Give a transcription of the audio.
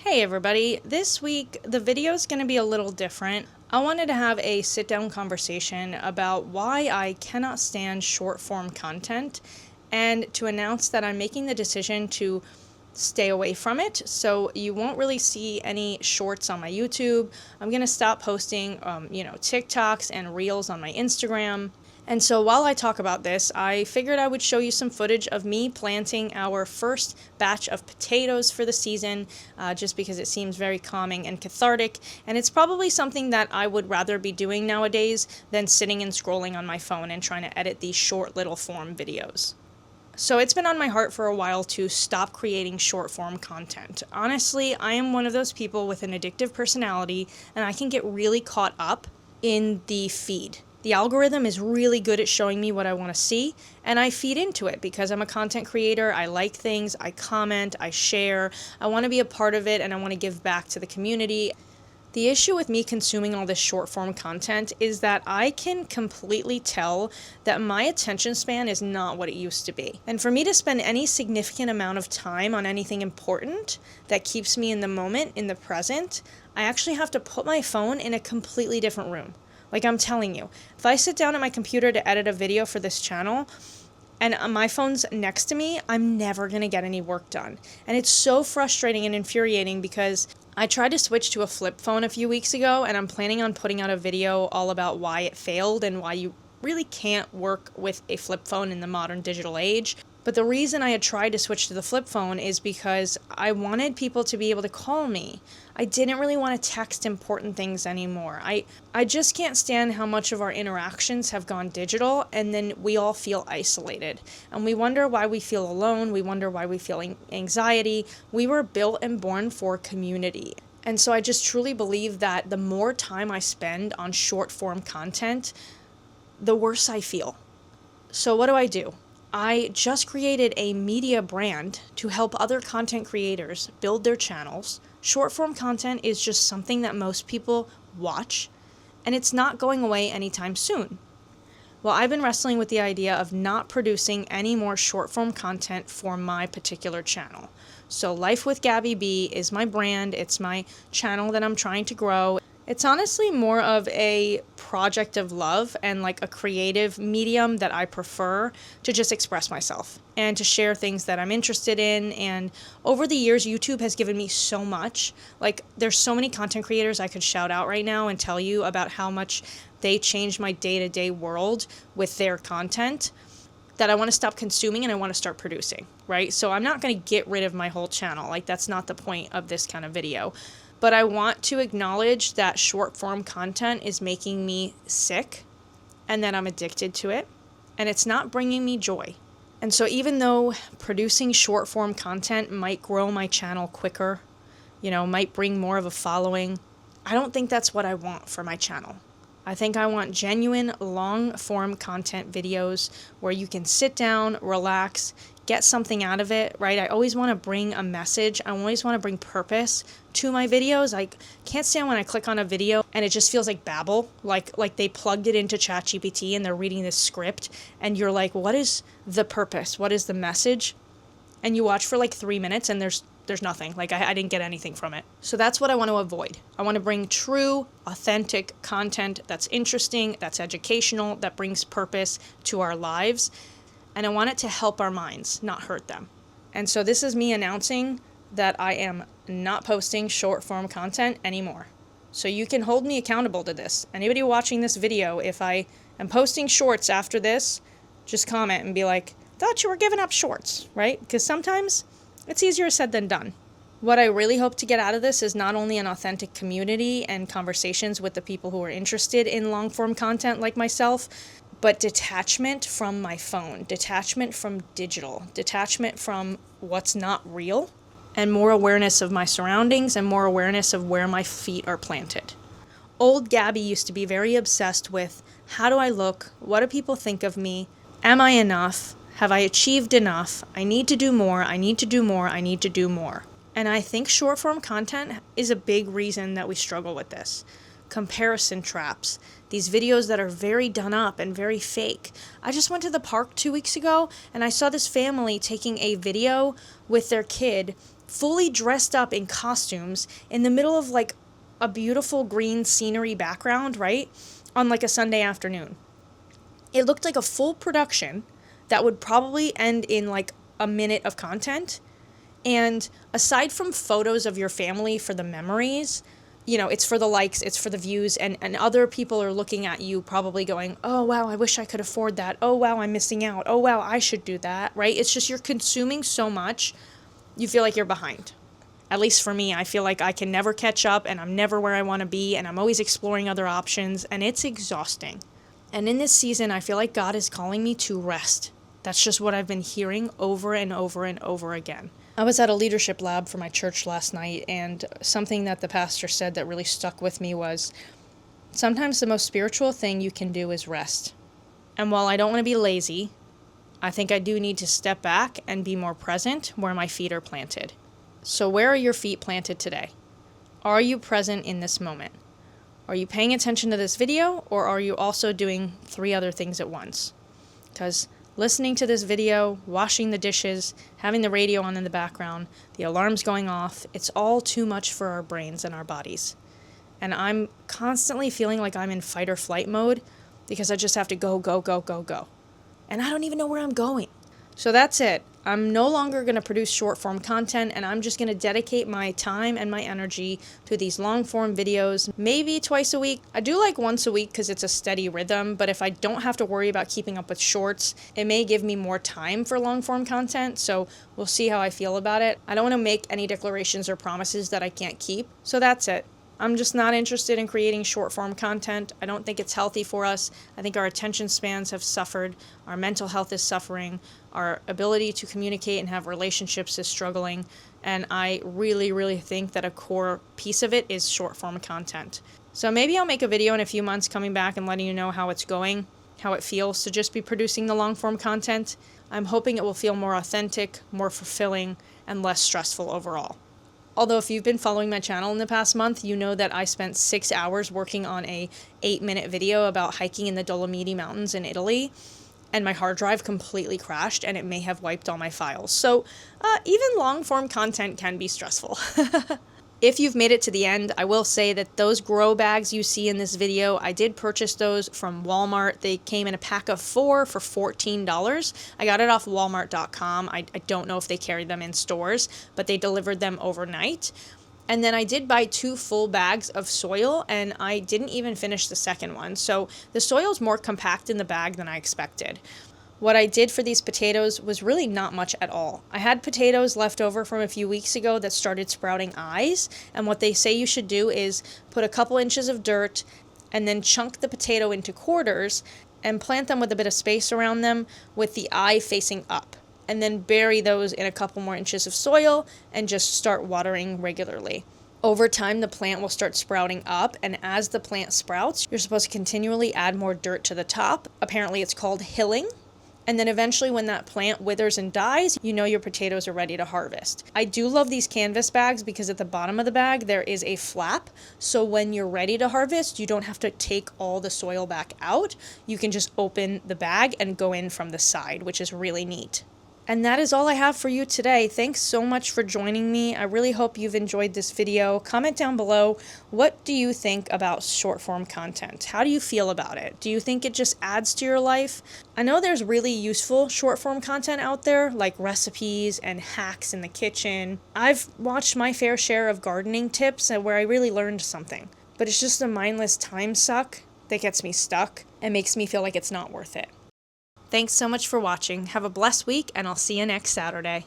Hey everybody, this week the video is going to be a little different. I wanted to have a sit-down conversation about why I cannot stand short-form content and to announce that I'm making the decision to stay away from it, so you won't really see any shorts on my YouTube. I'm going to stop posting, TikToks and Reels on my Instagram. And so while I talk about this, I figured I would show you some footage of me planting our first batch of potatoes for the season, just because it seems very calming and cathartic, and it's probably something that I would rather be doing nowadays than sitting and scrolling on my phone and trying to edit these short little form videos. So it's been on my heart for a while to stop creating short form content. Honestly, I am one of those people with an addictive personality, and I can get really caught up in the feed. The algorithm is really good at showing me what I want to see, and I feed into it because I'm a content creator. I like things, I comment, I share, I want to be a part of it, and I want to give back to the community. The issue with me consuming all this short form content is that I can completely tell that my attention span is not what it used to be. And for me to spend any significant amount of time on anything important that keeps me in the moment, in the present, I actually have to put my phone in a completely different room. Like I'm telling you, if I sit down at my computer to edit a video for this channel and my phone's next to me, I'm never going to get any work done. And it's so frustrating and infuriating because I tried to switch to a flip phone a few weeks ago, and I'm planning on putting out a video all about why it failed and why you really can't work with a flip phone in the modern digital age. But the reason I had tried to switch to the flip phone is because I wanted people to be able to call me. I didn't really want to text important things anymore. I just can't stand how much of our interactions have gone digital, and then we all feel isolated. And we wonder why we feel alone. We wonder why we feel anxiety. We were built and born for community. And so I just truly believe that the more time I spend on short form content, the worse I feel. So what do? I just created a media brand to help other content creators build their channels. Short form content is just something that most people watch, and it's not going away anytime soon. Well, I've been wrestling with the idea of not producing any more short form content for my particular channel. So Life with Gabby B is my brand. It's my channel that I'm trying to grow. It's honestly more of a project of love and like a creative medium that I prefer to just express myself and to share things that I'm interested in. And over the years, YouTube has given me so much. Like, there's so many content creators I could shout out right now and tell you about how much they changed my day-to-day world with their content that I want to stop consuming and I want to start producing, right? So I'm not going to get rid of my whole channel. Like, that's not the point of this kind of video. But I want to acknowledge that short form content is making me sick and that I'm addicted to it, and it's not bringing me joy. And so even though producing short form content might grow my channel quicker, might bring more of a following, I don't think that's what I want for my channel. I think I want genuine long form content videos where you can sit down, relax, get something out of it, right? I always want to bring a message. I always want to bring purpose to my videos. I can't stand when I click on a video and it just feels like babble, like they plugged it into ChatGPT and they're reading this script and you're like, what is the purpose? What is the message? And you watch for like 3 minutes and there's nothing. Like I didn't get anything from it. So that's what I want to avoid. I want to bring true, authentic content that's interesting, that's educational, that brings purpose to our lives. And I want it to help our minds, not hurt them. And so this is me announcing that I am not posting short form content anymore. So you can hold me accountable to this. Anybody watching this video, if I am posting shorts after this, just comment and be like, thought you were giving up shorts, right? Because sometimes it's easier said than done. What I really hope to get out of this is not only an authentic community and conversations with the people who are interested in long form content like myself, but detachment from my phone, detachment from digital, detachment from what's not real, and more awareness of my surroundings and more awareness of where my feet are planted. Old Gabby used to be very obsessed with, how do I look? What do people think of me? Am I enough? Have I achieved enough? I need to do more. I need to do more. I need to do more. And I think short form content is a big reason that we struggle with this. Comparison traps, these videos that are very done up and very fake. I just went to the park 2 weeks ago and I saw this family taking a video with their kid fully dressed up in costumes in the middle of like a beautiful green scenery background, right? On like a Sunday afternoon. It looked like a full production that would probably end in like a minute of content. And aside from photos of your family for the memories, it's for the likes, it's for the views, and other people are looking at you probably going, oh, wow, I wish I could afford that. Oh, wow, I'm missing out. Oh, wow, I should do that, right? It's just you're consuming so much, you feel like you're behind. At least for me, I feel like I can never catch up, and I'm never where I want to be, and I'm always exploring other options, and it's exhausting. And in this season, I feel like God is calling me to rest. That's just what I've been hearing over and over and over again. I was at a leadership lab for my church last night, and something that the pastor said that really stuck with me was, sometimes the most spiritual thing you can do is rest. And while I don't want to be lazy, I think I do need to step back and be more present where my feet are planted. So where are your feet planted today? Are you present in this moment? Are you paying attention to this video, or are you also doing 3 other things at once? Because listening to this video, washing the dishes, having the radio on in the background, the alarms going off, it's all too much for our brains and our bodies. And I'm constantly feeling like I'm in fight or flight mode because I just have to go, go, go, go, go. And I don't even know where I'm going. So that's it. I'm no longer going to produce short form content, and I'm just going to dedicate my time and my energy to these long form videos, maybe twice a week. I do like once a week because it's a steady rhythm, but if I don't have to worry about keeping up with shorts, it may give me more time for long form content, so we'll see how I feel about it. I don't want to make any declarations or promises that I can't keep, so that's it. I'm just not interested in creating short form content. I don't think it's healthy for us. I think our attention spans have suffered. Our mental health is suffering. Our ability to communicate and have relationships is struggling. And I really, really think that a core piece of it is short form content. So maybe I'll make a video in a few months coming back and letting you know how it's going, how it feels to just be producing the long form content. I'm hoping it will feel more authentic, more fulfilling, and less stressful overall. Although if you've been following my channel in the past month, you know that I spent 6 hours working on a 8-minute video about hiking in the Dolomiti Mountains in Italy, and my hard drive completely crashed and it may have wiped all my files. So even long form content can be stressful. If you've made it to the end, I will say that those grow bags you see in this video, I did purchase those from Walmart. They came in a pack of 4 for $14. I got it off Walmart.com. I don't know if they carry them in stores, but they delivered them overnight. And then I did buy 2 full bags of soil, and I didn't even finish the second one. So the soil's more compact in the bag than I expected. What I did for these potatoes was really not much at all. I had potatoes left over from a few weeks ago that started sprouting eyes, and what they say you should do is put a couple inches of dirt and then chunk the potato into quarters and plant them with a bit of space around them with the eye facing up, and then bury those in a couple more inches of soil and just start watering regularly. Over time, the plant will start sprouting up, and as the plant sprouts, you're supposed to continually add more dirt to the top. Apparently, it's called hilling. And then eventually when that plant withers and dies, you know your potatoes are ready to harvest. I do love these canvas bags because at the bottom of the bag there is a flap. So when you're ready to harvest, you don't have to take all the soil back out. You can just open the bag and go in from the side, which is really neat. And that is all I have for you today. Thanks so much for joining me. I really hope you've enjoyed this video. Comment down below, what do you think about short form content? How do you feel about it? Do you think it just adds to your life? I know there's really useful short form content out there, like recipes and hacks in the kitchen. I've watched my fair share of gardening tips where I really learned something. But it's just a mindless time suck that gets me stuck and makes me feel like it's not worth it. Thanks so much for watching. Have a blessed week, and I'll see you next Saturday.